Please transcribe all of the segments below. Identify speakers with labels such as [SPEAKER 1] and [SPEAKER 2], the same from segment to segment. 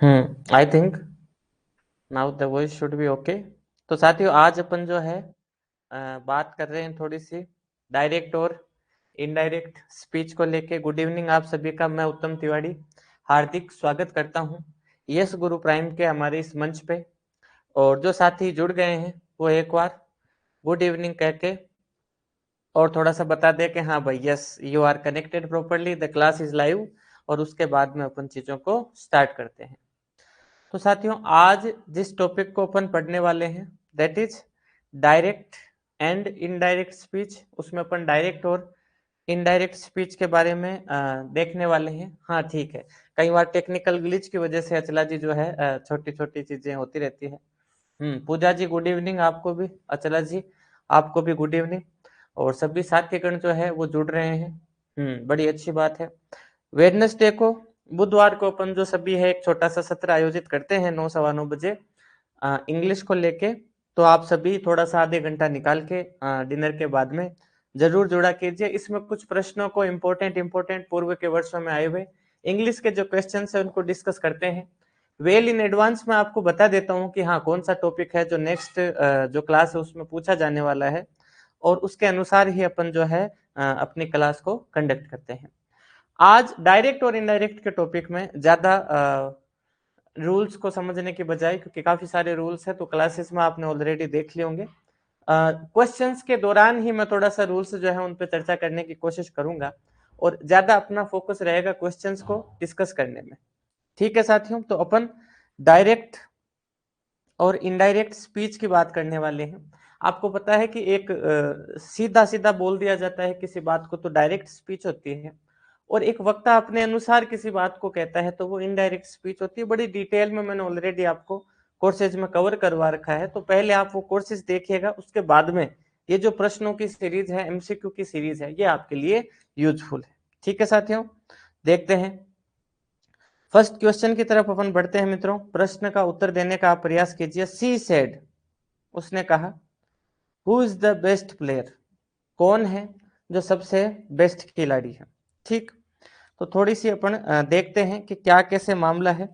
[SPEAKER 1] I think now the voice should be okay. तो साथियों, आज अपन जो है बात कर रहे हैं थोड़ी सी डायरेक्ट और इनडायरेक्ट स्पीच को लेके। गुड इवनिंग आप सभी का, मैं उत्तम तिवारी हार्दिक स्वागत करता हूं यस गुरु प्राइम के हमारे इस मंच पे। और जो साथी जुड़ गए हैं वो एक बार गुड इवनिंग कह के और थोड़ा सा बता दे कि हाँ भाई, yes you are connected properly, the class is live. और उसके बाद में अपन चीजों को स्टार्ट करते हैं। तो साथियों, आज जिस टॉपिक को अपन पढ़ने वाले हैं that is direct and indirect speech. उसमें अपन डायरेक्ट और इनडायरेक्ट स्पीच के बारे में देखने वाले हैं। हाँ ठीक है, कई बार टेक्निकल ग्लिच की वजह से अचला जी जो है छोटी छोटी चीजें होती रहती है। पूजा जी गुड इवनिंग आपको भी, अचला जी आपको भी गुड इवनिंग। और सभी साथीगण जो है वो जुड़ रहे हैं, बड़ी अच्छी बात है। वेडनेसडे को, बुधवार को अपन जो सभी है एक छोटा सा सत्र आयोजित करते हैं 9 सवा 9 बजे इंग्लिश को लेके। तो आप सभी थोड़ा सा आधे घंटा निकाल के डिनर के बाद में जरूर जुड़ा कीजिए। इसमें कुछ प्रश्नों को इम्पोर्टेंट पूर्व के वर्षों में आए हुए इंग्लिश के जो क्वेश्चन है उनको डिस्कस करते हैं। वेल इन एडवांस में आपको बता देता हूँ कि हाँ कौन सा टॉपिक है जो नेक्स्ट जो क्लास है उसमें पूछा जाने वाला है, और उसके अनुसार ही अपन जो है अपनी क्लास को कंडक्ट करते हैं। आज डायरेक्ट और इनडायरेक्ट के टॉपिक में ज्यादा रूल्स को समझने के बजाय, क्योंकि काफी सारे रूल्स है तो क्लासेस में आपने ऑलरेडी देख लिए होंगे, क्वेश्चंस के दौरान ही मैं थोड़ा सा रूल्स जो है उन पर चर्चा करने की कोशिश करूंगा, और ज्यादा अपना फोकस रहेगा क्वेश्चंस को डिस्कस करने में। ठीक है साथियों, तो अपन डायरेक्ट और इनडायरेक्ट स्पीच की बात करने वाले हैं। आपको पता है कि एक सीधा सीधा बोल दिया जाता है किसी बात को तो डायरेक्ट स्पीच होती है, और एक वक्ता अपने अनुसार किसी बात को कहता है तो वो इनडायरेक्ट स्पीच होती है। बड़ी डिटेल में मैंने ऑलरेडी आपको कोर्सेज में कवर करवा रखा है, तो पहले आप वो कोर्सेज देखिएगा, उसके बाद में ये जो प्रश्नों की सीरीज है, एमसीक्यू की सीरीज है, ये आपके लिए यूजफुल है। ठीक है साथियों, देखते हैं फर्स्ट क्वेश्चन की तरफ अपन बढ़ते हैं मित्रों। प्रश्न का उत्तर देने का आप प्रयास कीजिए। सी सेड, उसने कहा, who is the best player, कौन है जो सबसे बेस्ट खिलाड़ी है। ठीक, तो थोड़ी सी अपन देखते हैं कि क्या कैसे मामला है।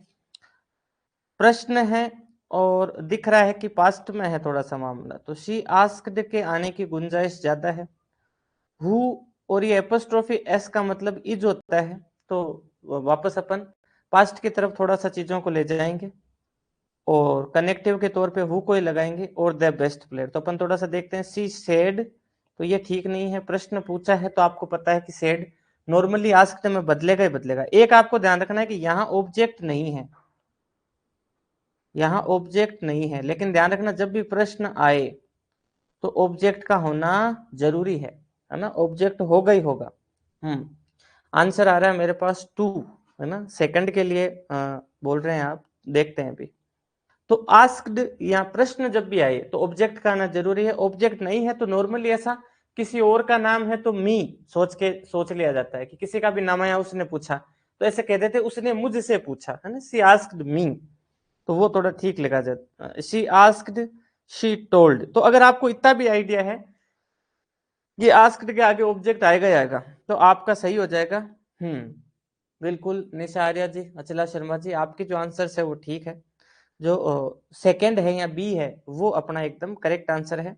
[SPEAKER 1] प्रश्न है और दिख रहा है कि पास्ट में है थोड़ा सा मामला, तो शी आस्क्ड के आने की गुंजाइश ज्यादा है। हु, और ये एपोस्ट्रोफी एस का मतलब इज होता है, तो वापस अपन पास्ट की तरफ थोड़ा सा चीजों को ले जाएंगे और कनेक्टिव के तौर पे हु को ही लगाएंगे और द बेस्ट प्लेयर। तो अपन थोड़ा सा देखते हैं। सी सेड, तो ये ठीक नहीं है। प्रश्न पूछा है तो आपको पता है कि सेड नॉर्मली आस्क्ड में बदलेगा ही बदलेगा। एक आपको ध्यान रखना है कि यहाँ ऑब्जेक्ट नहीं है, यहाँ ऑब्जेक्ट नहीं है, लेकिन ध्यान रखना जब भी प्रश्न आए तो ऑब्जेक्ट का होना जरूरी है ना, ऑब्जेक्ट होगा ही होगा। आंसर आ रहा है मेरे पास 2, है ना, सेकंड के लिए बोल रहे हैं आप, देखते हैं अभी। तो आस्क्ड या प्रश्न जब भी आए तो ऑब्जेक्ट का आना जरूरी है। ऑब्जेक्ट नहीं है तो नॉर्मली ऐसा किसी और का नाम है तो मी सोच लिया जाता है कि किसी का भी नाम आया उसने पूछा, तो ऐसे कह देते उसने मुझसे पूछा, है ना, सी आस्क्ड मी, तो वो थोड़ा ठीक लगा जाता। She asked, she told. तो अगर आपको इतना भी आइडिया है ये आस्क्ड के आगे ऑब्जेक्ट आएगा ही आएगा, तो आपका सही हो जाएगा। बिल्कुल निशा आर्या जी, अचला शर्मा जी, आपके जो आंसर है वो ठीक है। जो सेकंड है या बी है वो अपना एकदम करेक्ट आंसर है।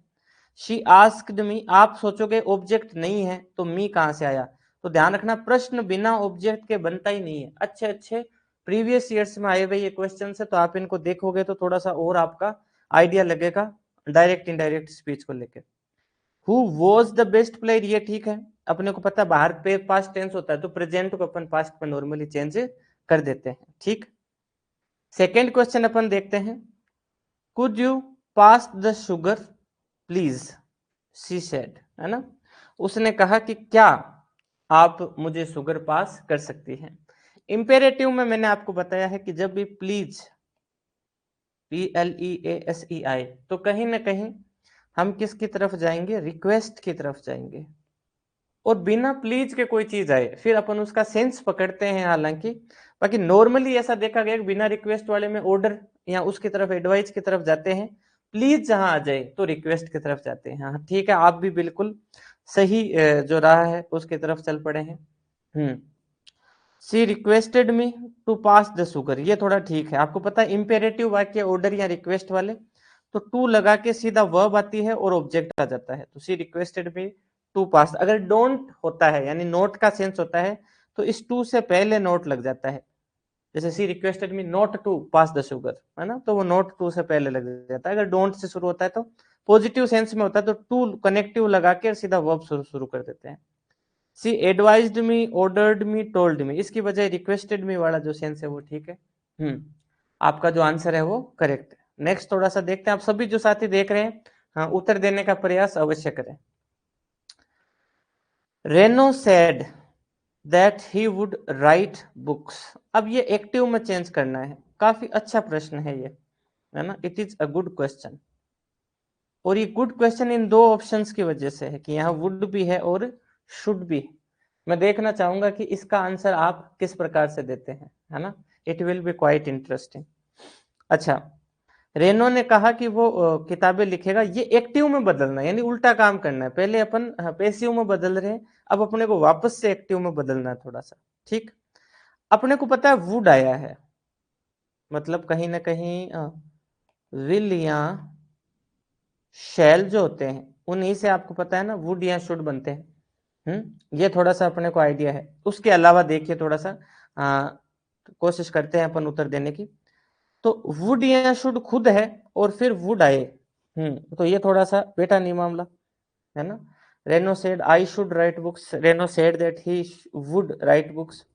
[SPEAKER 1] शी आस्क्ड मी, आप सोचोगे ऑब्जेक्ट नहीं है तो मी कहां से आया, तो ध्यान रखना प्रश्न बिना ऑब्जेक्ट के बनता ही नहीं है। अच्छे अच्छे प्रीवियस ईयर्स में आए हुए ये क्वेश्चन है, तो आप इनको देखोगे तो थोड़ा सा और आपका आइडिया लगेगा डायरेक्ट इनडायरेक्ट स्पीच को लेकर। Who was the best player, ये ठीक है, अपने को पता बाहर पे पास्ट टेंस होता है तो प्रेजेंट को अपन पास्ट में नॉर्मली चेंज कर देते हैं। ठीक, सेकेंड क्वेश्चन अपन देखते हैं। Could you pass the sugar please, she said, है ना, उसने कहा कि क्या आप मुझे शुगर पास कर सकती हैं। इंपेरेटिव में मैंने आपको बताया है कि जब भी प्लीज, PLEASEI, तो कहीं ना कहीं हम किसकी तरफ जाएंगे, रिक्वेस्ट की तरफ जाएंगे। और बिना प्लीज के कोई चीज आए फिर अपन उसका सेंस पकड़ते हैं हालांकि, बाकी नॉर्मली ऐसा देखा गया कि बिना रिक्वेस्ट वाले में ऑर्डर या उसकी तरफ एडवाइस की तरफ जाते हैं, प्लीज जहां आ जाए तो रिक्वेस्ट की तरफ जाते हैं। हाँ ठीक है, आप भी बिल्कुल सही जो राह है उसकी तरफ चल पड़े हैं। She requested me to pass the sugar, ये थोड़ा ठीक है। आपको पता है इंपेरेटिव वाक्य ऑर्डर या रिक्वेस्ट वाले तो टू लगा के सीधा वर्ब आती है और ऑब्जेक्ट आ जाता है। तो शी रिक्वेस्टेड मी टू पास, अगर डोंट होता है यानी नोट का सेंस होता है तो इस टू से पहले नोट लग जाता है। जैसे she requested me not to pass the sugar, है ना, तो वो नॉट टू से पहले लग जाता है। अगर डोंट से शुरू होता है तो पॉजिटिव सेंस में होता है तो टू कनेक्टिव लगा के सीधा वर्ब शुरू कर देते हैं। सी एडवाइज्ड मी, ऑर्डर्ड मी, टोल्ड मी, इसकी बजाय रिक्वेस्टेड मी वाला जो सेंस है वो ठीक है। आपका जो आंसर है वो करेक्ट है। नेक्स्ट थोड़ा सा देखते हैं, आप सभी जो साथी देख रहे हैं, हाँ, उत्तर देने का प्रयास अवश्य करें। Reno said that he would write books, अब ये एक्टिव में चेंज करना है। काफी अच्छा प्रश्न है ये, है ना, it is a good question. और ये गुड क्वेश्चन इन दो ऑप्शंस की वजह से है कि यहाँ वुड भी है और शुड भी। मैं देखना चाहूंगा कि इसका आंसर आप किस प्रकार से देते हैं, है ना, it will be quite interesting. अच्छा, रेनो ने कहा कि वो किताबें लिखेगा, ये एक्टिव में बदलना है यानी उल्टा काम करना है। पहले अपन पैसिव में बदल रहे हैं, अब अपने को वापस से एक्टिव में बदलना है थोड़ा सा। ठीक, अपने को पता है वुड आया है, मतलब कहीं ना कहीं विल या शैल जो होते हैं उन्हीं से आपको पता है ना वुड या शुड बनते हैं। ये थोड़ा सा अपने को आइडिया है। उसके अलावा देखिए थोड़ा सा कोशिश करते हैं अपन उत्तर देने की। तो वुड या शुड खुद है और फिर वुड आए, तो ये थोड़ा सा बेटा नहीं मामला, है ना। Reno said I should write books, Reno said that he would write books,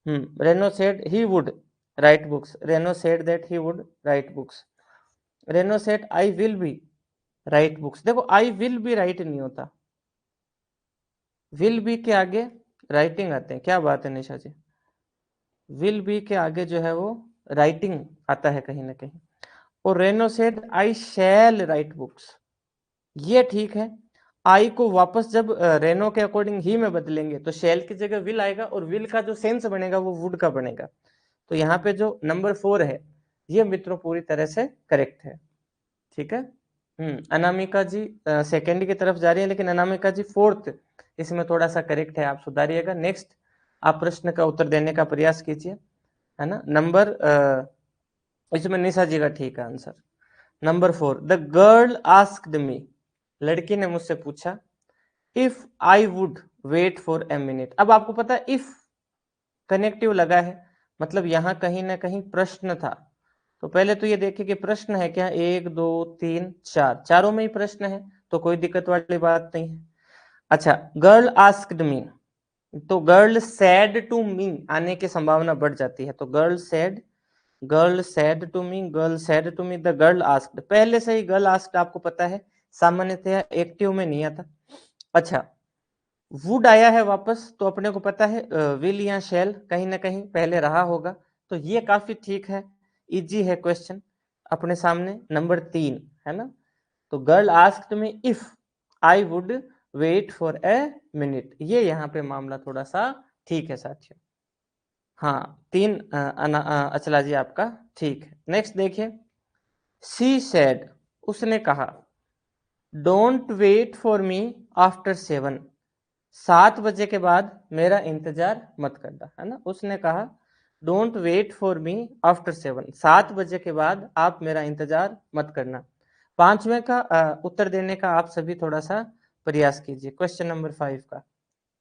[SPEAKER 1] Reno said he would write books, Reno said that he would write books, Reno said I will be write books. देखो I will be right नहीं होता, will be के आगे writing आते हैं। क्या बात है निशा जी, विल बी के आगे जो है वो राइटिंग आता है कहीं ना कहीं। और Reno said I shall write books, ये ठीक है। आई को वापस जब रेनो के अकॉर्डिंग ही में बदलेंगे तो शैल की जगह विल आएगा और विल का जो सेंस बनेगा वो वुड का बनेगा। तो यहाँ पे जो नंबर 4 है ये मित्रों पूरी तरह से करेक्ट है। ठीक है। अनामिका जी सेकेंड की तरफ जा रही है, लेकिन अनामिका जी फोर्थ इसमें थोड़ा सा करेक्ट है, आप सुधारिएगा। नेक्स्ट आप प्रश्न का उत्तर देने का प्रयास कीजिए, है ना। नंबर इसमें निशा जी का ठीक है answer. Number 4, the girl asked me, लड़की ने मुझसे पूछा, if I would wait for a minute. अब आपको पता है इफ कनेक्टिव लगा है, मतलब यहां कहीं ना कहीं प्रश्न था। तो पहले तो ये देखिए कि प्रश्न है क्या, 1 2 3 4, चारों में ही प्रश्न है, तो कोई दिक्कत वाली बात नहीं है। अच्छा, गर्ल आस्क्ड मी, तो गर्ल सैड टू मी आने की संभावना बढ़ जाती है। तो girl said to me, girl said to me, the girl asked, पहले से ही गर्ल आस्क्ड आपको पता है सामान्यतः एक्टिव में नहीं आता। अच्छा, वुड आया है वापस, तो अपने को पता है विल या शेल कहीं ना कहीं पहले रहा होगा, तो ये काफी ठीक है, इजी है क्वेश्चन अपने सामने। नंबर 3 है ना, तो girl asked me if I would wait for a minute, ये यहाँ पे मामला थोड़ा सा ठीक है साथियों। हाँ 3 अचला जी आपका ठीक है। नेक्स्ट देखिए, सी सेड, उसने कहा, don't wait for me after 7, 7 बजे के बाद मेरा इंतजार मत करना, है ना। उसने कहा don't wait for me after 7, 7 बजे के बाद आप मेरा इंतजार मत करना। पांचवें का उत्तर देने का आप सभी थोड़ा सा प्रयास कीजिए। क्वेश्चन नंबर 5 का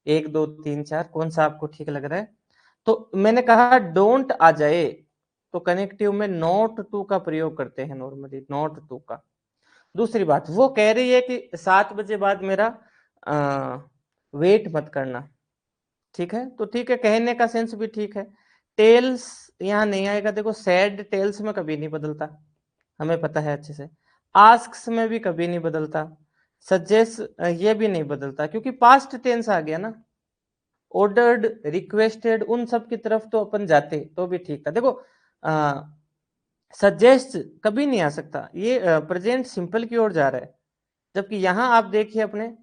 [SPEAKER 1] 1 2 3 4 कौन सा आपको ठीक लग रहा है। तो मैंने कहा डोंट आ जाए तो कनेक्टिव में नॉट टू का प्रयोग करते हैं नॉर्मली, नॉट टू का। दूसरी बात, वो कह रही है कि 7 बजे बाद मेरा वेट मत करना, ठीक है, तो ठीक है, कहने का सेंस भी ठीक है। टेल्स यहाँ नहीं आएगा, देखो सैड टेल्स में कभी नहीं बदलता, हमें पता है अच्छे से। आस्क्स में भी कभी नहीं बदलता, सजेस्ट ये भी नहीं बदलता क्योंकि पास्ट टेंस आ गया ना। ऑर्डर्ड, रिक्वेस्टेड, उन सब की तरफ तो अपन जाते तो भी ठीक था। देखो सजेस्ट कभी नहीं आ सकता, ये प्रेजेंट सिंपल की ओर जा रहा है। जबकि यहां आप देखिए अपने,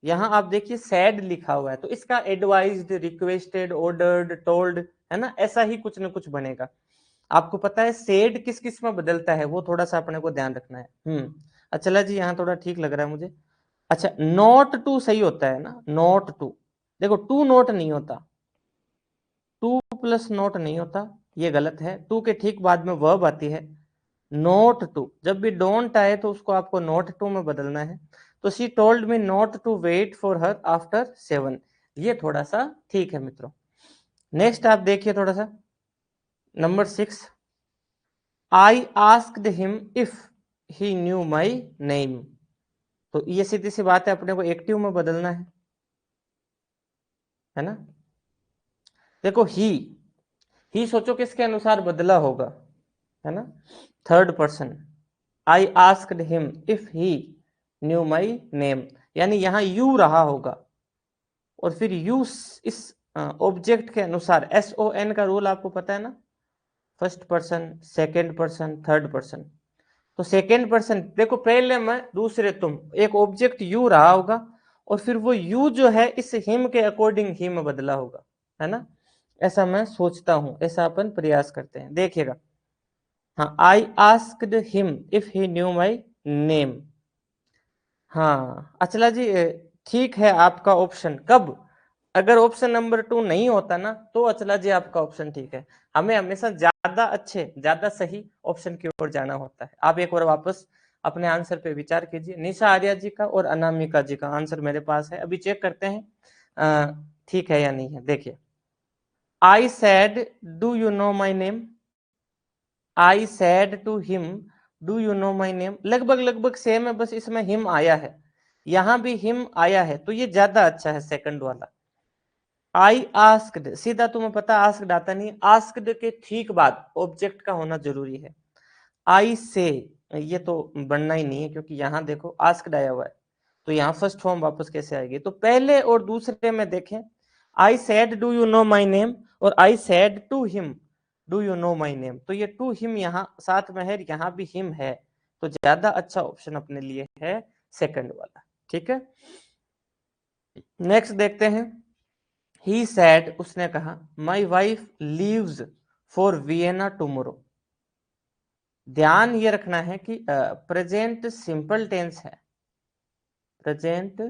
[SPEAKER 1] यहां आप देखिए सैड लिखा हुआ है, तो इसका एडवाइज्ड, रिक्वेस्टेड, ऑर्डर्ड, टोल्ड, है ना, ऐसा ही कुछ ना कुछ बनेगा। आपको पता है सेड किस किस में बदलता है, वो थोड़ा सा अपने को ध्यान रखना है। अच्छा जी, यहाँ थोड़ा ठीक लग रहा है मुझे। अच्छा, नॉट टू सही होता है ना, नॉट टू, देखो टू नॉट नहीं होता, टू प्लस नॉट नहीं होता, ये गलत है। टू के ठीक बाद में वर्ब आती है, नॉट टू। जब भी डोंट आए तो उसको आपको नॉट टू में बदलना है। तो she told me not to wait for her after 7, ये थोड़ा सा ठीक है मित्रों। नेक्स्ट आप देखिए थोड़ा सा, number 6, I asked him if he knew my name. तो ये सीधी सी बात है, अपने को एक्टिव में बदलना है ना। देखो ही सोचो किसके अनुसार बदला होगा, है ना, third person. I asked him if he knew my name, यानी यहां यू रहा होगा और फिर यू इस ऑब्जेक्ट के अनुसार, SON का रूल आपको पता है ना, first person, second person, third person. तो सेकेंड पर्सन, देखो पहले मैं दूसरे तुम, एक ऑब्जेक्ट यू रहा होगा और फिर वो यू जो है इस हिम के अकॉर्डिंग ही में बदला होगा, है ना। ऐसा मैं सोचता हूं, ऐसा अपन प्रयास करते हैं, देखिएगा। हाँ, I asked him if he knew my name. हाँ अचला जी, ठीक है आपका ऑप्शन। कब, अगर ऑप्शन नंबर 2 नहीं होता ना, तो अचला जी आपका ऑप्शन ठीक है। हमें हमेशा ज्यादा अच्छे, ज्यादा सही ऑप्शन की ओर जाना होता है। आप एक बार वापस अपने आंसर पे विचार कीजिए। निशा आर्या जी का और अनामिका जी का आंसर मेरे पास है, अभी चेक करते हैं ठीक है या नहीं है। देखिए, I said do you know my name, I said to him do you know my name, लगभग लगभग सेम है, बस इसमें हिम आया है, यहां भी हिम आया है, तो ये ज्यादा अच्छा है सेकंड वाला। आई आस्क्ड, सीधा तुम्हें पता आस्क्ड आता नहीं, आस्क्ड के ठीक बाद ऑब्जेक्ट का होना जरूरी है। आई से, ये तो बनना ही नहीं है क्योंकि यहां देखो आस्क्ड आया हुआ है, तो यहाँ फर्स्ट फॉर्म वापस कैसे आएगी। तो पहले और दूसरे में देखें, I said do you know my name और I said to him do you know my name, तो ये टू हिम यहाँ साथ में है, यहाँ भी हिम है, तो ज्यादा अच्छा ऑप्शन अपने लिए है सेकंड वाला। ठीक है, नेक्स्ट देखते हैं। ही सैड, उसने कहा, my wife leaves for Vienna tomorrow. ध्यान ये रखना है कि प्रेजेंट सिंपल टेंस है, प्रेजेंट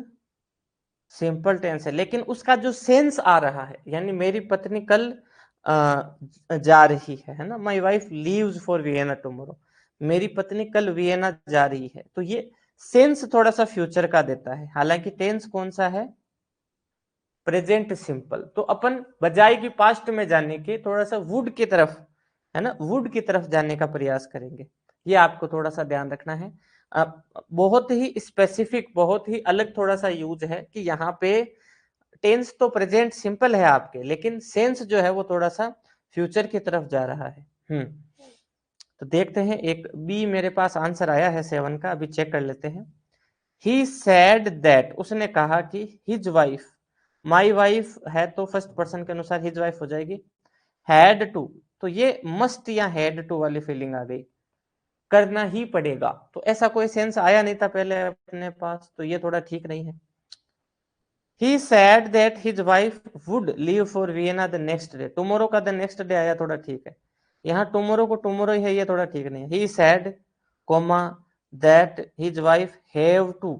[SPEAKER 1] सिंपल टेंस है, लेकिन उसका जो सेंस आ रहा है, यानी मेरी पत्नी कल जा रही है ना, my wife leaves for Vienna tomorrow, मेरी पत्नी कल वियना जा रही है, तो ये सेंस थोड़ा सा फ्यूचर का देता है, हालांकि टेंस कौन सा है, प्रेजेंट सिंपल। तो अपन बजाय की पास्ट में जाने के थोड़ा सा वुड की तरफ, है ना, वुड की तरफ जाने का प्रयास करेंगे, ये आपको थोड़ा सा ध्यान रखना है। बहुत ही स्पेसिफिक, बहुत ही अलग थोड़ा सा यूज है कि यहाँ पे टेंस तो प्रेजेंट सिंपल है आपके, लेकिन सेंस जो है वो थोड़ा सा फ्यूचर की तरफ जा रहा है। तो देखते हैं, एक बी मेरे पास आंसर आया है 7 का, अभी चेक कर लेते हैं। ही सैड दैट, उसने कहा कि हिज वाइफ, माई वाइफ है तो फर्स्ट पर्सन के अनुसार हिज वाइफ हो जाएगी, हैड टू, तो ये मस्ट या हैड टू वाली फीलिंग आ गई, करना ही पड़ेगा, तो ऐसा कोई सेंस आया नहीं था पहले अपने पास, तो ये थोड़ा ठीक नहीं है। He said that his wife would leave for Vienna the next day. Tomorrow का the next day आया, थोड़ा ठीक है। यहाँ tomorrow को tomorrow ही है, ये थोड़ा ठीक नहीं है। He said, comma, that his wife have to,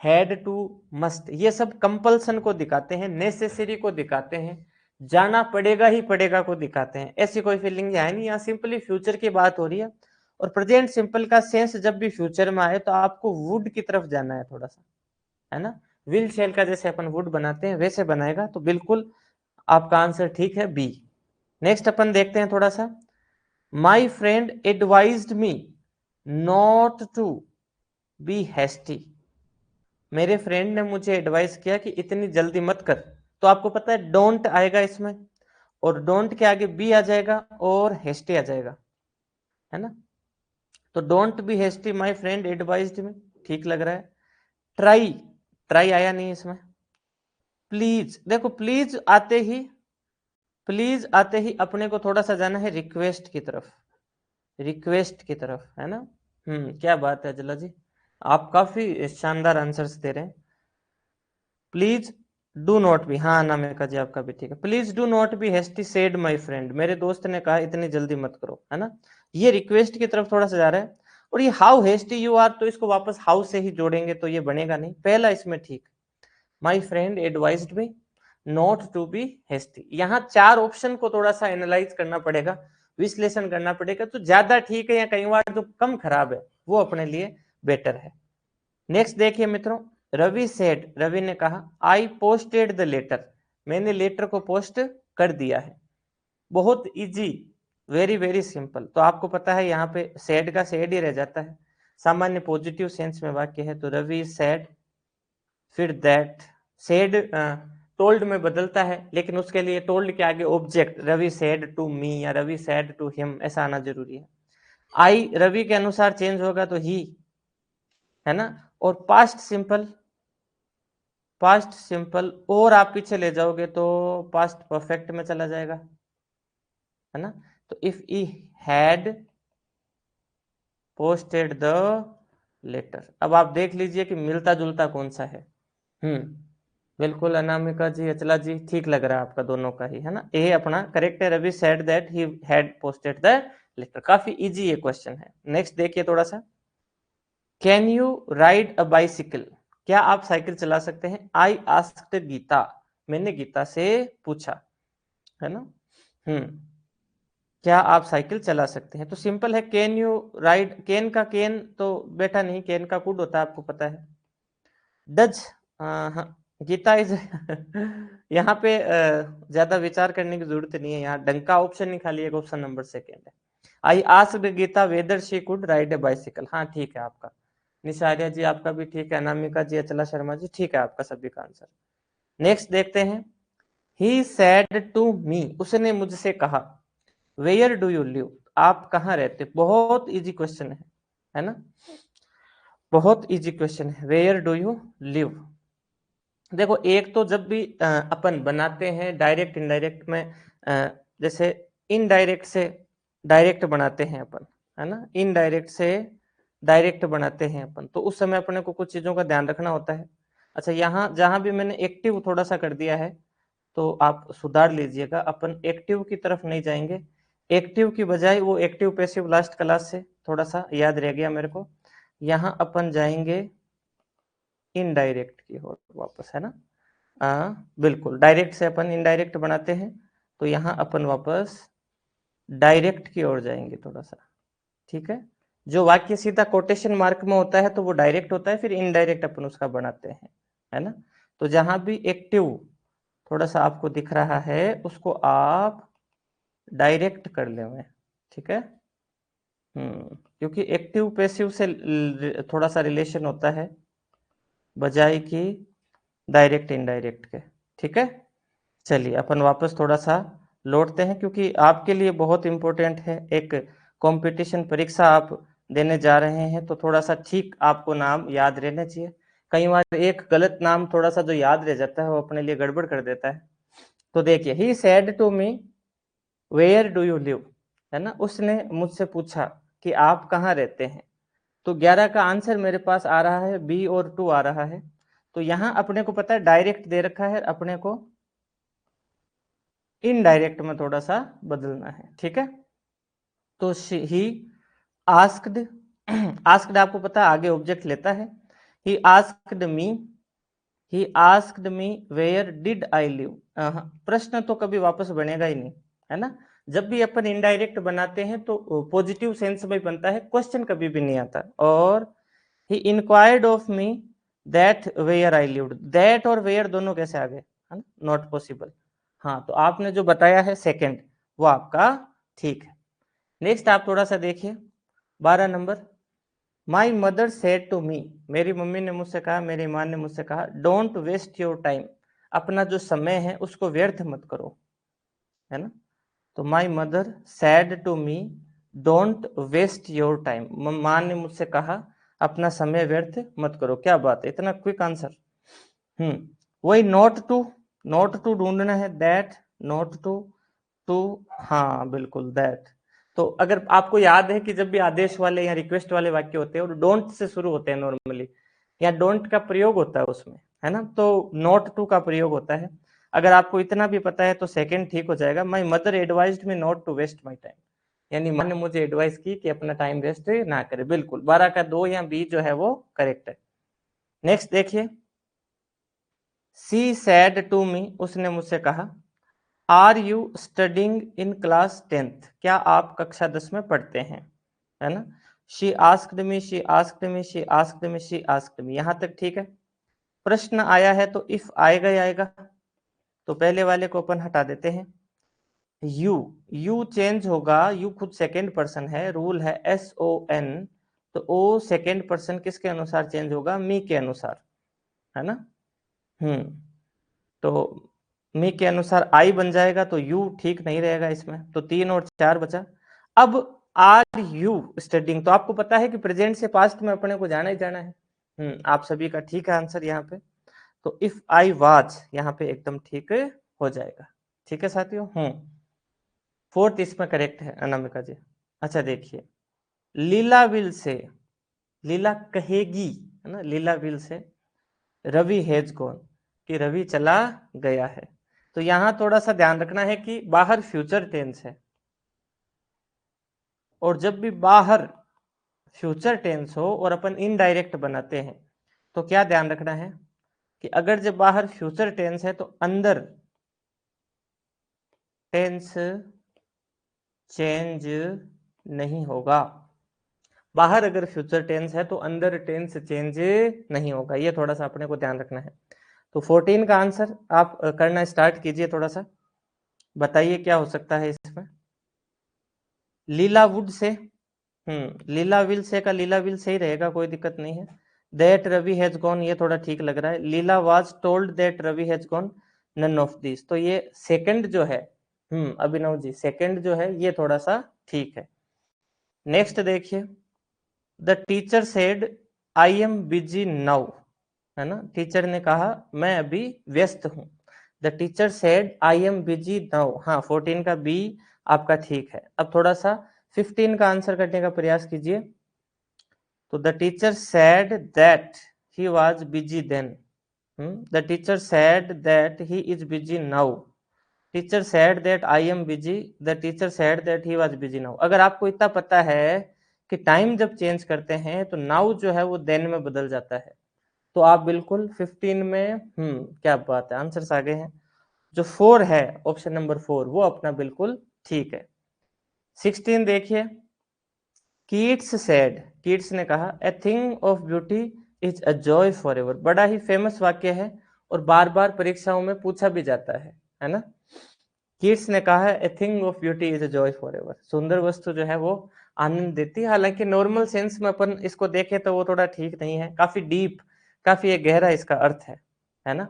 [SPEAKER 1] had to, must, ये सब कंपल्सन को दिखाते हैं, नेसेसरी को दिखाते हैं, जाना पड़ेगा ही पड़ेगा को दिखाते हैं। ऐसी कोई फीलिंग है नहीं, यहाँ सिंपली फ्यूचर की बात हो रही है, और प्रेजेंट सिंपल का सेंस जब भी फ्यूचर में आए तो आपको वुड की तरफ जाना है थोड़ा सा, है ना, व्हील शेल का जैसे अपन वुड बनाते हैं वैसे बनाएगा, तो बिल्कुल आपका आंसर ठीक है, बी। नेक्स्ट अपन देखते हैं थोड़ा सा। My friend advised me not to be hasty, मेरे फ्रेंड ने मुझे एडवाइस किया कि इतनी जल्दी मत कर, तो आपको पता है डोंट आएगा इसमें, और डोंट के आगे बी आ जाएगा और हैस्टी आ जाएगा, है ना। तो don't be hasty, my friend advised me, ठीक लग रहा है। ट्राई, ट्राई आया नहीं इसमें। प्लीज, देखो प्लीज आते ही, प्लीज आते ही अपने को थोड़ा सा जाना है रिक्वेस्ट की तरफ, रिक्वेस्ट की तरफ, है ना। क्या बात है अजला जी, आप काफी शानदार आंसर्स दे रहे हैं। प्लीज डू नॉट बी, हाँ नामिका जी आपका भी ठीक है। Please do not be hasty said my friend, मेरे दोस्त ने कहा इतनी जल्दी मत करो, है ना, ये रिक्वेस्ट की तरफ थोड़ा सा जा रहा है। और ये हाउ हेस्टी यू आर, तो इसको वापस हाउ से ही जोड़ेंगे तो ये बनेगा नहीं, पहला इसमें ठीक। My friend advised me not to be hasty. यहाँ 4 ऑप्शन को थोड़ा सा एनालाइज करना पड़ेगा, विश्लेषण करना पड़ेगा, तो ज्यादा ठीक है या कई बार जो कम खराब है वो अपने लिए बेटर है। नेक्स्ट देखिए मित्रों, रवि सेड, रवि ने कहा आई पोस्टेड द लेटर, मैंने लेटर को पोस्ट कर दिया है। बहुत इजी, वेरी वेरी सिंपल। तो आपको पता है यहाँ पे सेड का सेड ही रह जाता है, सामान्य पॉजिटिव सेंस में वाक्य है तो रवि सेड, फिर दैट, सेड टोल्ड में बदलता है, लेकिन उसके लिए टोल्ड के आगे object, Ravi said to me या रवि सेड टू हिम ऐसा आना जरूरी है। आई रवि के अनुसार चेंज होगा तो ही, है ना। और पास्ट सिंपल, पास्ट सिंपल और आप पीछे ले जाओगे तो पास्ट परफेक्ट में चला जाएगा, है ना। तो if he had posted the letter, अब आप देख लीजिए कि मिलता जुलता कौन सा है। बिल्कुल अनामिका जी, अचला जी, ठीक लग रहा है आपका दोनों का ही, है ना। ए अपना करेक्ट है, Ravi said that he had posted the letter. काफी इजी ये क्वेश्चन है। नेक्स्ट देखिए थोड़ा सा, can you ride a bicycle, क्या आप साइकिल चला सकते हैं। आई आस्क्ड गीता, मैंने गीता से पूछा, है ना। क्या आप साइकिल चला सकते हैं, तो सिंपल है कैन यू राइड, कैन का कैन तो बेटा नहीं, कैन का कुड होता है, आपको पता है। डज, गीता इज यहाँ पे ज्यादा विचार करने की जरूरत नहीं है, यहाँ डंका ऑप्शन नहीं, खाली एक ऑप्शन नंबर सेकेंड है। I asked Gita whether she could ride a bicycle, हाँ ठीक है आपका। निशारिया जी आपका भी ठीक है, अनामिका जी, अचला शर्मा जी, ठीक है आपका सभी का आंसर। नेक्स्ट देखते हैं, ही सेड टू मी, उसने मुझसे कहा, वेयर डू यू लिव, आप कहाँ रहते। बहुत इजी क्वेश्चन है ना, बहुत इजी क्वेश्चन है, वेयर डू यू लिव। देखो एक तो जब भी अपन बनाते हैं डायरेक्ट इनडायरेक्ट में, जैसे इनडायरेक्ट से डायरेक्ट बनाते हैं अपन, है ना, इनडायरेक्ट से डायरेक्ट बनाते हैं अपन, तो उस समय अपने को कुछ चीजों का ध्यान रखना होता है। अच्छा यहाँ जहां भी मैंने एक्टिव थोड़ा सा कर दिया है तो आप सुधार लीजिएगा, अपन एक्टिव की तरफ नहीं जाएंगे, एक्टिव की बजाय वो एक्टिव पैसिव लास्ट क्लास से थोड़ा सा याद रह गया मेरे को, यहाँ अपन जाएंगे इनडायरेक्ट की ओर वापस, है ना। बिल्कुल डायरेक्ट से अपन इनडायरेक्ट बनाते हैं, तो यहाँ अपन वापस डायरेक्ट की ओर जाएंगे थोड़ा सा, ठीक है। जो वाक्य सीधा कोटेशन मार्क में होता है तो वो डायरेक्ट होता है, फिर इनडायरेक्ट अपन उसका बनाते हैं, है ना। तो जहां भी एक्टिव थोड़ा सा आपको दिख रहा है उसको आप डायरेक्ट कर ले हुए, ठीक है। क्योंकि एक्टिव पैसिव से थोड़ा सा रिलेशन होता है बजाय कि डायरेक्ट इनडायरेक्ट के, ठीक है। चलिए अपन वापस थोड़ा सा लौटते हैं, क्योंकि आपके लिए बहुत इंपॉर्टेंट है, एक कंपटीशन परीक्षा आप देने जा रहे हैं, तो थोड़ा सा ठीक आपको नाम याद रहने चाहिए। कई बार एक गलत नाम थोड़ा सा जो याद रह जाता है वो अपने लिए गड़बड़ कर देता है। तो देखिए, he said to me where do you live, है ना, उसने मुझसे पूछा कि आप कहाँ रहते हैं। तो 11 का आंसर मेरे पास आ रहा है बी और 2 आ रहा है, तो यहां अपने को पता है डायरेक्ट दे रखा है, अपने को इनडायरेक्ट में थोड़ा सा बदलना है, ठीक है। तो ही आस्क्ड, आस्क्ड आपको पता है आगे ऑब्जेक्ट लेता है, he asked me, he asked me where did I live, प्रश्न तो कभी वापस बनेगा ही नहीं, है ना। जब भी अपन इनडायरेक्ट बनाते हैं तो पॉजिटिव सेंस में बनता है, क्वेश्चन कभी भी नहीं आता। और he inquired of me that where I lived, that और वेयर दोनों कैसे आ गए, है ना, नॉट पॉसिबल। हाँ तो आपने जो बताया है सेकंड वो आपका ठीक है। नेक्स्ट आप थोड़ा सा देखिए 12 number, my mother said to me, मेरी मम्मी ने मुझसे कहा, मेरी माँ ने मुझसे कहा, डोंट वेस्ट योर टाइम, अपना जो समय है उसको व्यर्थ मत करो, है ना। तो my mother said to me don't waste your time, माँ ने मुझसे कहा अपना समय व्यर्थ मत करो। क्या बात है, इतना क्विक आंसर। वही नोट टू ढूंढना है, दैट, नोट टू, हाँ बिल्कुल दैट। तो अगर आपको याद है कि जब भी आदेश वाले या रिक्वेस्ट वाले वाक्य होते हैं और डोंट से शुरू होते हैं नॉर्मली, या डोंट का प्रयोग होता है उसमें, है ना, तो नोट टू का प्रयोग होता है। अगर आपको इतना भी पता है तो सेकंड ठीक हो जाएगा, my mother advised me not to waste my time, यानी माँ ने मुझे एडवाइस की कि अपना टाइम वेस्ट ना करे। बिल्कुल 12 का 2 या बी जो है वो करेक्ट है। नेक्स्ट देखिए, शी सैड टू मी, उसने मुझसे कहा, are you studying in class 10th, क्या आप कक्षा 10 में पढ़ते हैं, है ना। She asked me, she asked me, she asked me, she asked me, यहां तक ठीक है। प्रश्न आया है तो इफ आएगा ही आएगा, तो पहले वाले को अपन हटा देते हैं। यू चेंज होगा, यू खुद सेकेंड पर्सन है, रूल है SON, तो ओ सेकेंड पर्सन किसके अनुसार चेंज होगा, मी के अनुसार, है ना। तो मी के अनुसार आई बन जाएगा, तो यू ठीक नहीं रहेगा इसमें, तो 3 और 4 बचा। अब आर यू स्टडिंग, तो आपको पता है कि प्रेजेंट से पास्ट में अपने को जाना ही जाना है। आप सभी का ठीक है आंसर यहाँ पे। तो इफ आई वाज यहाँ पे एकदम ठीक हो जाएगा। ठीक है साथियों। 4th इसमें करेक्ट है अनामिका जी। अच्छा देखिए, लीला विल से, लीला कहेगी, है ना, लीला will say Ravi has gone, कि रवि चला गया है। तो यहां थोड़ा सा ध्यान रखना है कि बाहर फ्यूचर टेंस है, और जब भी बाहर फ्यूचर टेंस हो और अपन इनडायरेक्ट बनाते हैं, तो क्या ध्यान रखना है कि अगर जब बाहर फ्यूचर टेंस है तो अंदर टेंस चेंज नहीं होगा। बाहर अगर फ्यूचर टेंस है तो अंदर टेंस चेंज नहीं होगा, ये थोड़ा सा अपने को ध्यान रखना है। तो 14 का आंसर आप करना स्टार्ट कीजिए, थोड़ा सा बताइए क्या हो सकता है इसमें। लीला would say, Leela will say का लीला विल से ही रहेगा, कोई दिक्कत नहीं है। दैट रवि हैज गॉन, ये थोड़ा ठीक लग रहा है। Leela was told that Ravi has gone, none of this, तो ये सेकंड जो है, अभिनव जी, सेकंड जो है ये थोड़ा सा ठीक है। नेक्स्ट देखिए, the teacher said I am busy now, है ना, टीचर ने कहा मैं अभी व्यस्त हूं। The teacher said I am busy now, 14 का बी आपका ठीक है। अब थोड़ा सा 15 का आंसर करने का प्रयास कीजिए। तो the teacher said that he was busy then, the teacher said that he is busy now, teacher said that I am busy, the teacher said that he was busy now. अगर आपको इतना पता है कि टाइम जब change करते हैं तो नाउ जो है वो देन में बदल जाता है, तो आप बिल्कुल 15 में क्या बात है, आंसर्स आ गए हैं। जो 4 है, ऑप्शन नंबर 4, वो अपना बिल्कुल ठीक है। 16 देखिए, कीट्स सेड, कीट्स ने कहा ए thing of beauty is a joy for ever, बड़ा ही फेमस वाक्य है और बार बार परीक्षाओं में पूछा भी जाता है ना। कीट्स ने कहा ए thing of beauty is a joy for ever, सुंदर वस्तु जो है वो आनंद देती है। हालांकि नॉर्मल सेंस में अपन इसको देखें तो वो थोड़ा ठीक नहीं है, काफी डीप, काफी एक गहरा इसका अर्थ है ना।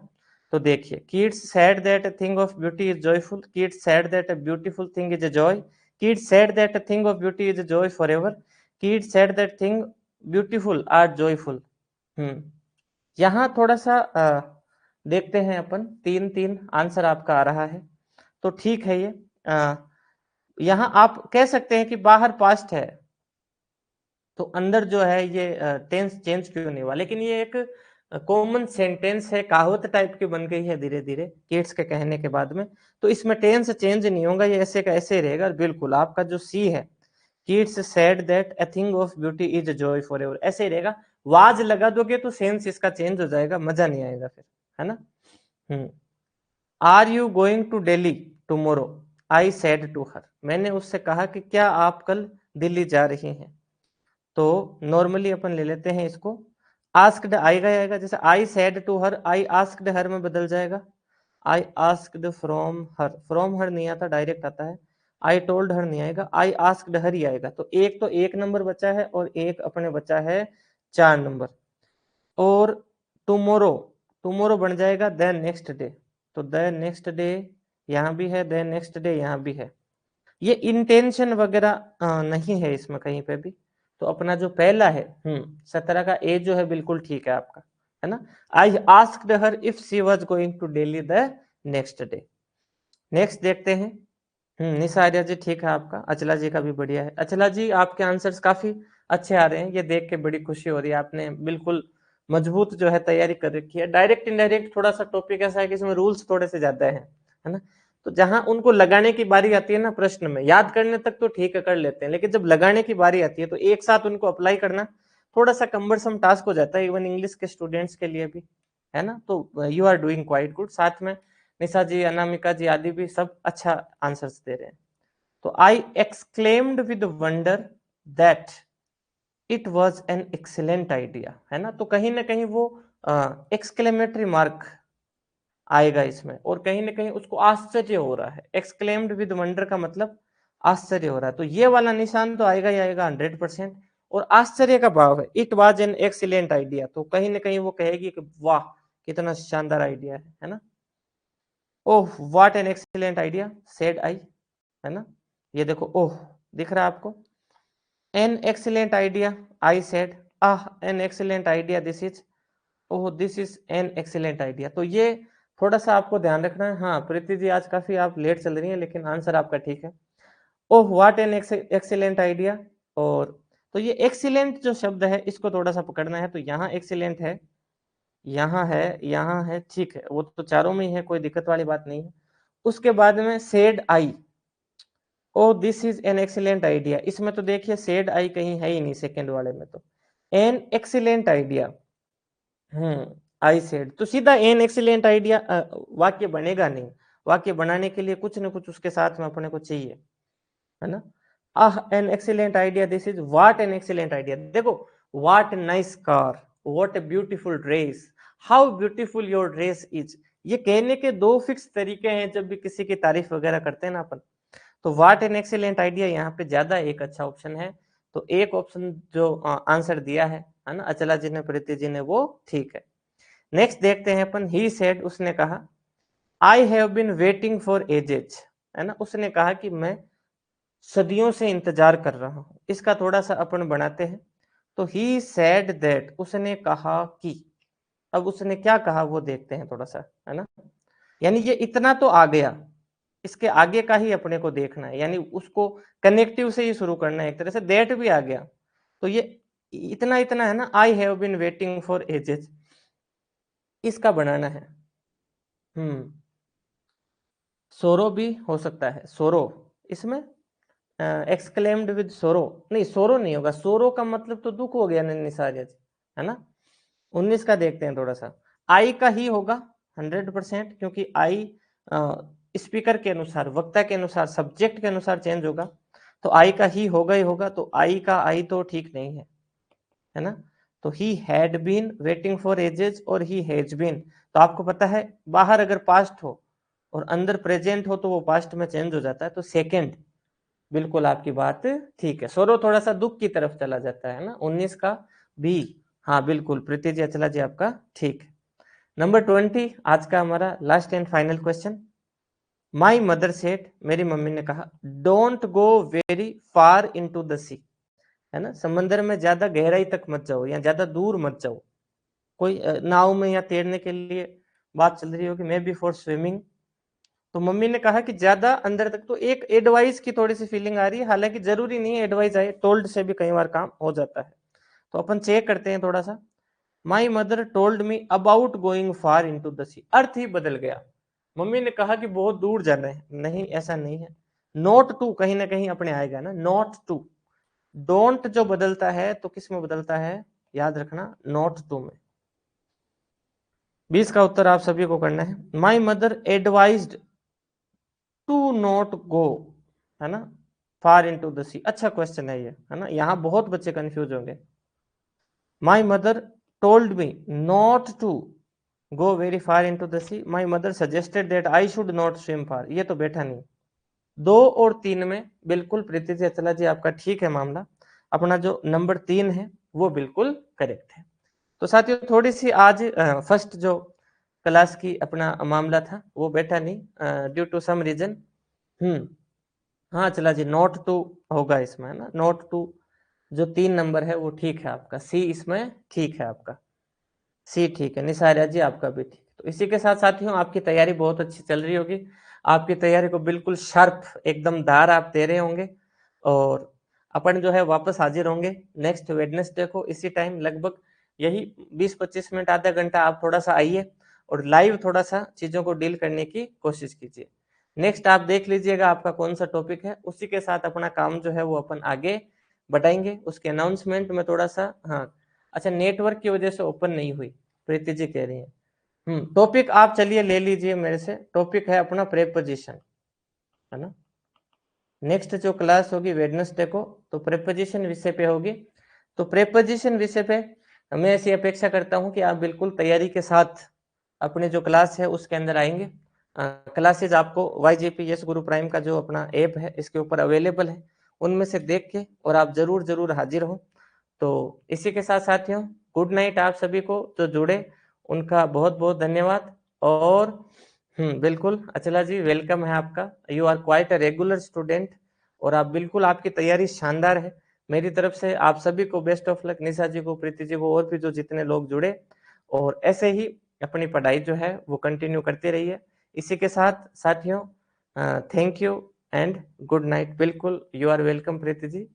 [SPEAKER 1] तो देखिए, Keats said that a thing of beauty is joyful, Keats said that a beautiful thing is a joy, Keats said that a thing of beauty is a joy for ever, Keats said that thing beautiful are joyful. यहाँ थोड़ा सा देखते हैं अपन, 3-3 answer आपका आ रहा है, तो ठीक है ये। यहाँ आप कह सकते हैं कि बाहर पास्ट है तो अंदर जो है ये टेंस चेंज क्यों नहीं हुआ, लेकिन ये एक कॉमन सेंटेंस है, कहावत टाइप की बन गई है धीरे धीरे किड्स के कहने के बाद में, तो इसमें टेंस चेंज नहीं होगा, ये ऐसे का ऐसे रहेगा। बिल्कुल आपका जो सी है, kids said that a thing of beauty is Joy for ever, ऐसे ही रहेगा। वाज लगा दोगे तो सेंस इसका चेंज हो जाएगा, मजा नहीं आएगा फिर, है ना। Are you going to Delhi tomorrow, I said to her, मैंने उससे कहा कि क्या आप कल दिल्ली जा रही हैं। तो नॉर्मली अपन ले लेते हैं इसको, आस्क्ड आएगा, जैसे I said to her, I asked her में बदल जाएगा। आई आस्क्ड फ्रॉम हर नहीं आता, डायरेक्ट आता है। आई टोल्ड हर नहीं आएगा, आई आस्क्ड हर ही आएगा। तो एक तो 1 नंबर बचा है और एक अपने बचा है 4 नंबर। और टुमोरो, टुमोरो बन जाएगा द नेक्स्ट डे, तो द नेक्स्ट डे यहाँ भी है, द नेक्स्ट डे यहाँ भी है। ये इंटेंशन वगैरह नहीं है इसमें कहीं पे भी, तो अपना जो पहला है 17 का ए जो है बिल्कुल ठीक है आपका, है ना। I asked her if she was going to Delhi the next day. Next देखते हैं, निशा आर्या जी ठीक है आपका, अचला जी का भी बढ़िया है। अचला जी आपके आंसर्स काफी अच्छे आ रहे हैं, ये देख के बड़ी खुशी हो रही है, आपने बिल्कुल मजबूत जो है तैयारी कर रखी है। डायरेक्ट इनडायरेक्ट थोड़ा सा टॉपिक ऐसा है कि इसमें रूल्स थोड़े से ज्यादा है ना। तो जहां उनको लगाने की बारी आती है ना प्रश्न में, याद करने तक तो ठीक है कर लेते हैं, लेकिन जब लगाने की बारी आती है तो एक साथ उनको अप्लाई करना थोड़ा सा कम्बरसम टास्क हो जाता है, इवन इंग्लिश के स्टूडेंट्स के लिए भी, है ना। तो you are doing quite good. साथ में निशा जी, अनामिका जी आदि भी सब अच्छा आंसर्स दे रहे हैं। तो आई exclaimed with wonder that it was an excellent idea, है ना। तो कहीं ना कहीं वो एक्सक्लेमेटरी मार्क आएगा इसमें, और कहीं ना कहीं उसको आश्चर्य हो रहा है। एक्सक्लेम्ड विद वंडर का मतलब आश्चर्य हो रहा है, तो ये वाला निशान तो आएगा ही आएगा 100%। और आश्चर्य का भाव है, it was an excellent idea, तो कहीं ना कहीं वो कहेगी कि वाह कितना शानदार आइडिया है ना। Oh what an excellent idea said I, है ना। ये देखो ओह दिख रहा है आपको, N excellent idea I said, ah an excellent idea this is, oh this is an excellent idea. तो ये थोड़ा सा आपको ध्यान रखना है। हाँ प्रीति जी आज काफी आप लेट चल रही हैं, लेकिन आंसर आपका ठीक है। Oh what an excellent idea. और तो ये एक्सीलेंट जो शब्द है इसको थोड़ा सा पकड़ना है। तो यहाँ एक्सीलेंट है, यहाँ है, यहाँ है, ठीक है, वो तो चारों में ही है, कोई दिक्कत वाली बात नहीं है। उसके बाद में said I, oh this is an excellent idea, इसमें तो देखिए सेड आई कहीं है ही नहीं सेकंड वाले में। तो N excellent idea, I said, तो सीधा एन एक्सीलेंट आइडिया वाक्य बनेगा नहीं। वाक्य बनाने के लिए कुछ न कुछ उसके साथ में अपने को चाहिए, है ना। Ah an excellent idea this is, what an excellent idea. देखो what nice car, what a beautiful dress, how beautiful your dress is, ये कहने के दो फिक्स तरीके हैं जब भी किसी की तारीफ वगैरह करते हैं ना अपन। तो व्हाट एन एक्सीलेंट आइडिया यहाँ पे ज्यादा एक अच्छा ऑप्शन है। तो एक ऑप्शन जो आंसर दिया है ना अचला जी ने, प्रीति जी ने, वो ठीक है। नेक्स्ट देखते हैं अपन, ही सेड, उसने कहा, I have been waiting for ages, है ना। उसने कहा कि मैं सदियों से इंतजार कर रहा हूं। इसका थोड़ा सा अपन बनाते हैं। तो ही सेड दैट, उसने कहा कि, अब उसने क्या कहा वो देखते हैं थोड़ा सा, है ना। यानी ये इतना तो आ गया, इसके आगे का ही अपने को देखना है, यानी उसको कनेक्टिव से ही शुरू करना है। एक तरह से दैट भी आ गया, तो ये इतना इतना है ना, I have been waiting for ages, इसका बनाना है। सोरो भी हो सकता है, सोरो, इसमें एक्सक्लेम्ड विद सोरो, नहीं सोरो नहीं होगा, सोरो का मतलब तो दुख हो गया निसार, है ना। 19 का देखते हैं थोड़ा सा, आई का ही होगा 100%, क्योंकि आई स्पीकर के अनुसार, वक्ता के अनुसार, सब्जेक्ट के अनुसार चेंज होगा, तो आई का ही होगा ही होगा। तो आई का आई तो ठीक नहीं है ना। तो he had been waiting for ages और ही हैज बीन, तो आपको पता है बाहर अगर पास्ट हो और अंदर प्रेजेंट हो तो वो पास्ट में चेंज हो जाता है। तो सेकेंड, बिल्कुल आपकी बात ठीक है, सोरो थोड़ा सा दुख की तरफ चला जाता है ना। 19 का बी, हाँ बिल्कुल प्रीति जी, अचला जी आपका ठीक है। नंबर 20 आज का हमारा last and final question. My mother said, मेरी मम्मी ने कहा, don't go very far into the sea, है ना, समंदर में ज्यादा गहराई तक मत जाओ या ज्यादा दूर मत जाओ। कोई नाव में या तैरने के लिए बात चल रही होगी, मे बी फॉर स्विमिंग। तो मम्मी ने कहा कि ज्यादा अंदर तक, तो एक एडवाइस की थोड़ी सी फीलिंग आ रही है, हालांकि जरूरी नहीं है एडवाइस आए, टोल्ड से भी कई बार काम हो जाता है। तो अपन चेक करते हैं थोड़ा सा। My mother told me about going far into the sea, अर्थ ही बदल गया। मम्मी ने कहा कि बहुत दूर जाना है, नहीं ऐसा नहीं है। नॉट टू कहीं ना कहीं अपने आएगा ना, नॉट टू। डोंट जो बदलता है तो किस में बदलता है, याद रखना, नॉट टू में। 20 का उत्तर आप सभी को करना है। My mother advised to not go, है ना, फार इनटू द सी। अच्छा क्वेश्चन है ये, है ना, यहाँ बहुत बच्चे कंफ्यूज होंगे। My mother told me not to go very far into the sea, my mother suggested that I should not swim far, ये तो बैठा नहीं। 2 और 3 में बिल्कुल प्रीति जी, अचला जी आपका ठीक है मामला। अपना जो नंबर 3 है वो बिल्कुल करेक्ट है। तो साथियों थोड़ी सी आज फर्स्ट जो क्लास की अपना मामला था वो बैठा नहीं ड्यू टू सम रीजन। हाँ चला जी, नोट टू होगा इसमें, है ना, नोट टू जो 3 नंबर है वो ठीक है आपका, सी इसमें ठीक है आपका, सी ठीक है। निसारिया जी आपका भी ठीक। तो इसी के साथ साथियों आपकी तैयारी बहुत अच्छी चल रही होगी, आपकी तैयारी को बिल्कुल शार्प एकदम धार आप दे रहे होंगे। और अपन जो है वापस हाजिर होंगे नेक्स्ट वेडनेसडे को इसी टाइम, लगभग यही 20-25 मिनट आधा घंटा आप थोड़ा सा आइए और लाइव थोड़ा सा चीजों को डील करने की कोशिश कीजिए। नेक्स्ट आप देख लीजिएगा आपका कौन सा टॉपिक है, उसी के साथ अपना काम जो है वो अपन आगे बढ़ाएंगे। उसके अनाउंसमेंट में थोड़ा सा, हाँ अच्छा, नेटवर्क की वजह से ओपन नहीं हुई, प्रीति जी कह रही है। टॉपिक आप चलिए ले लीजिए मेरे से, टॉपिक है अपना प्रेपोजिशन, है ना। नेक्स्ट जो क्लास होगी वेडनेसडे को, तो प्रेपोजिशन विषय पे होगी। तो प्रेपोजिशन विषय पे मैं ऐसी अपेक्षा करता हूं कि आप बिल्कुल तैयारी के साथ अपनी जो क्लास है उसके अंदर आएंगे। क्लासेज आपको YGP यस गुरु प्राइम का जो अपना ऐप है इसके ऊपर अवेलेबल है, उनमें से देख के और आप जरूर हाजिर हो। तो इसी के साथ साथियों गुड नाइट आप सभी को जो जुड़े, उनका बहुत बहुत धन्यवाद। और बिल्कुल अचला जी वेलकम है आपका, you are quite a regular student और आप बिल्कुल, आपकी तैयारी शानदार है। मेरी तरफ से आप सभी को बेस्ट ऑफ लक, निशा जी को, प्रीति जी को, और भी जो जितने लोग जुड़े, और ऐसे ही अपनी पढ़ाई जो है वो कंटिन्यू करते रहिए। इसी के साथ साथियों thank you and good night. बिल्कुल you are welcome Preeti ji.